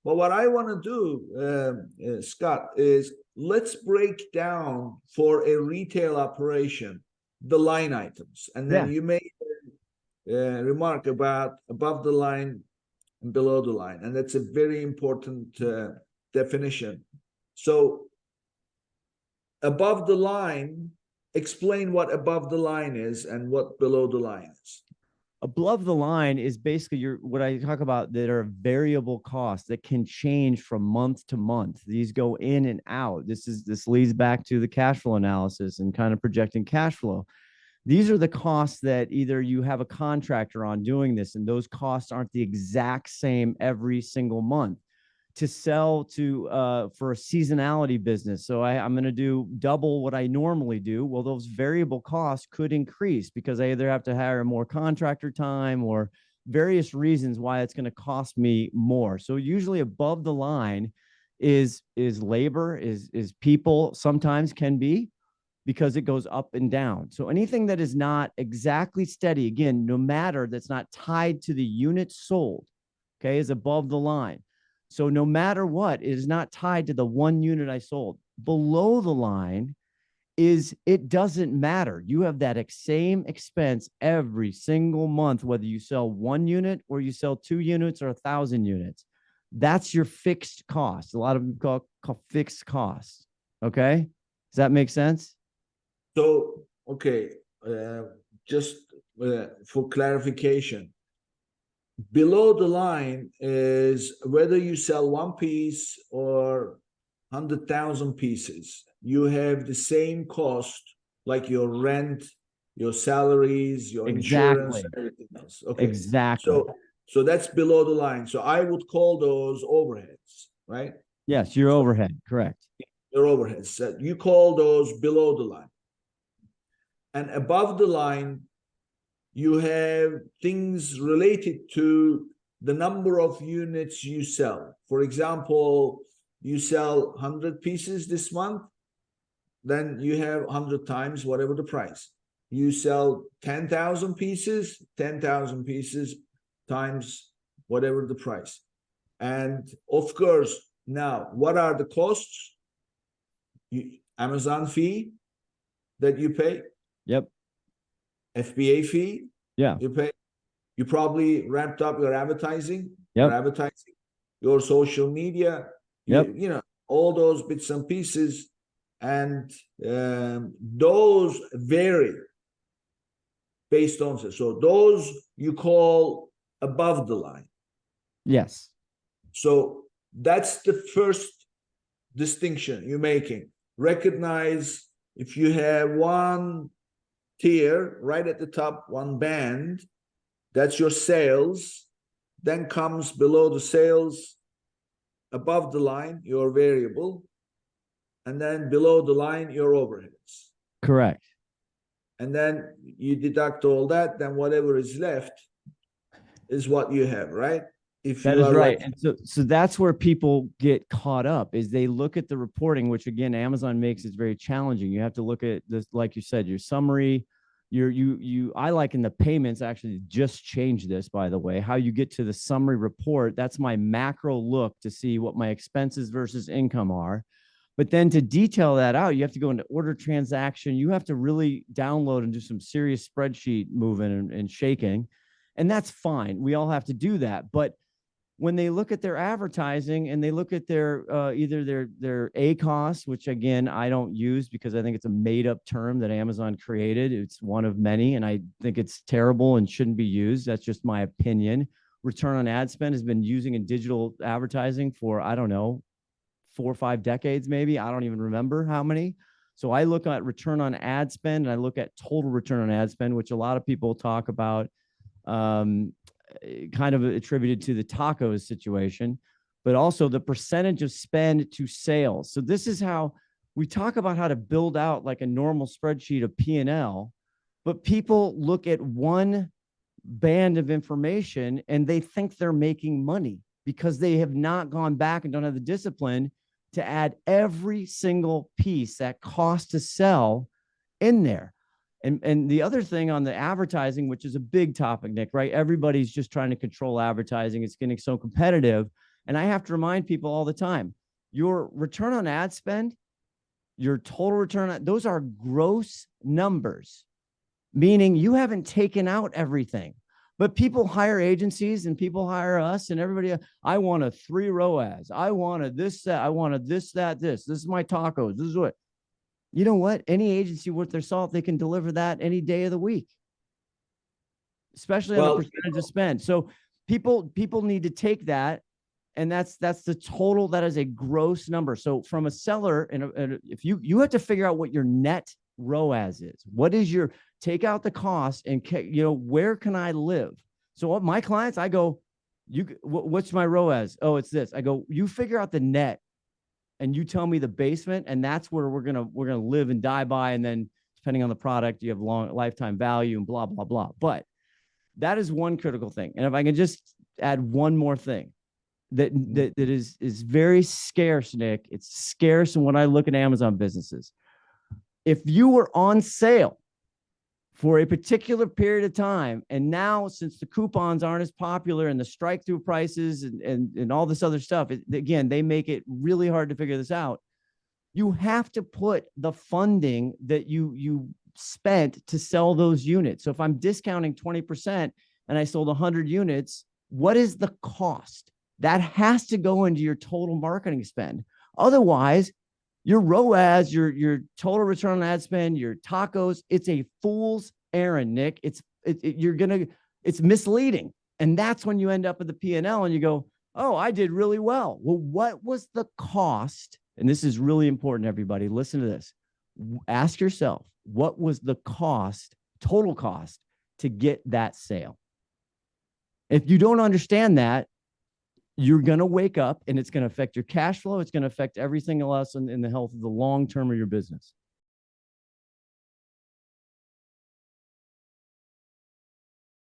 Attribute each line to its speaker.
Speaker 1: But what I want to do, Scott, is let's break down for a retail operation the line items, and then
Speaker 2: Yeah.
Speaker 1: you made a remark about above the line and below the line, and that's a very important definition. So above the line, explain what above the line is and what below the line is.
Speaker 2: Above the line is basically what I talk about that are variable costs that can change from month to month. These go in and out. This leads back to the cash flow analysis and kind of projecting cash flow. These are the costs that either you have a contractor on doing this, and those costs aren't the exact same every single month. To sell to for a seasonality business, so I'm going to do double what I normally do. Well, those variable costs could increase because I either have to hire more contractor time or various reasons why it's going to cost me more. So usually above the line is labor, is people, sometimes can be, because it goes up and down. So anything that is not exactly steady, again, no matter, that's not tied to the units sold, okay, is above the line. So no matter what, it is not tied to the one unit I sold. Below the line is it doesn't matter. You have that same expense every single month, whether you sell one unit or you sell 2 units or 1,000 units. That's your fixed cost. A lot of them call fixed costs. Okay. Does that make sense?
Speaker 1: So, okay, just for clarification, below the line is whether you sell one piece or 100,000 pieces, you have the same cost, like your rent, your salaries, your insurance,
Speaker 2: Exactly.
Speaker 1: everything else. Okay,
Speaker 2: Exactly.
Speaker 1: so that's below the line. So I would call those overheads, right?
Speaker 2: Yes, your
Speaker 1: So
Speaker 2: overhead. Correct.
Speaker 1: your overheads. You call those below the line. And above the line, you have things related to the number of units you sell. For example, you sell 100 pieces this month, then you have 100 times whatever the price. You sell 10,000 pieces, 10,000 pieces times whatever the price. And of course, now, what are the costs? Amazon fee that you pay?
Speaker 2: Yep.
Speaker 1: FBA fee?
Speaker 2: Yeah.
Speaker 1: You pay? You probably ramped up your advertising,
Speaker 2: Yep.
Speaker 1: your social media,
Speaker 2: Yep.
Speaker 1: you know, all those bits and pieces. And those vary based on this. So those you call above the line.
Speaker 2: Yes.
Speaker 1: So that's the first distinction you're making. Recognize if you have one tier right at the top, one band, that's your sales. Then comes below the sales, above the line, your variable. And then below the line, your overheads.
Speaker 2: Correct.
Speaker 1: And then you deduct all that, then whatever is left is what you have, right? If
Speaker 2: That
Speaker 1: you
Speaker 2: is
Speaker 1: are
Speaker 2: right.
Speaker 1: lucky.
Speaker 2: And so that's where people get caught up, is they look at the reporting, which again, Amazon makes it very challenging. You have to look at this, like you said, your summary, I like in the payments actually just changed this, by the way, how you get to the summary report. That's my macro look to see what my expenses versus income are. But then to detail that out, you have to go into order transaction. You have to really download and do some serious spreadsheet moving and shaking. And that's fine. We all have to do that. But when they look at their advertising and they look at their either their ACOS, which again, I don't use because I think it's a made up term that Amazon created. It's one of many, and I think it's terrible and shouldn't be used. That's just my opinion. Return on ad spend has been using in digital advertising for, I don't know, 4 or 5 decades, maybe. I don't even remember how many. So I look at return on ad spend and I look at total return on ad spend, which a lot of people talk about, kind of attributed to the tacos situation, but also the percentage of spend to sales. So this is how we talk about how to build out like a normal spreadsheet of P&L, but people look at one band of information and they think they're making money because they have not gone back and don't have the discipline to add every single piece that costs to sell in there. And the other thing on the advertising, which is a big topic, Nick, right? Everybody's just trying to control advertising. It's getting so competitive. And I have to remind people all the time, your return on ad spend, your total return on, those are gross numbers, meaning you haven't taken out everything. But people hire agencies and people hire us and everybody. I want a 3 ROAS. I want a this, that. I want a this, that, this. This is my tacos. This is what. You know what? Any agency worth their salt, they can deliver that any day of the week, especially on the percentage of spend. So people need to take that, and that's the total. That is a gross number. So from a seller, and if you have to figure out what your net ROAS is, what is your, take out the cost, and where can I live? So what my clients, I go, what's my ROAS? Oh, it's this. I go, you figure out the net, and you tell me the basement, and that's where we're gonna live and die by. And then depending on the product, you have long lifetime value and blah blah blah. But that is one critical thing. And if I can just add one more thing that is very scarce, Nick. It's scarce. And when I look at Amazon businesses, if you were on sale for a particular period of time, and now since the coupons aren't as popular and the strike through prices and all this other stuff, again, they make it really hard to figure this out. You have to put the funding that you spent to sell those units. So if I'm discounting 20% and I sold 100 units, what is the cost? That has to go into your total marketing spend. Otherwise, your ROAS, your total return on ad spend, your tacos, it's a fool's errand, Nick. It's misleading. And that's when you end up at the P&L and you go, oh, I did really well. Well, what was the cost? And this is really important, everybody. Listen to this. Ask yourself, what was the cost, total cost, to get that sale? If you don't understand that, you're going to wake up and it's going to affect your cash flow. It's going to affect everything else in the health of the long term of your business.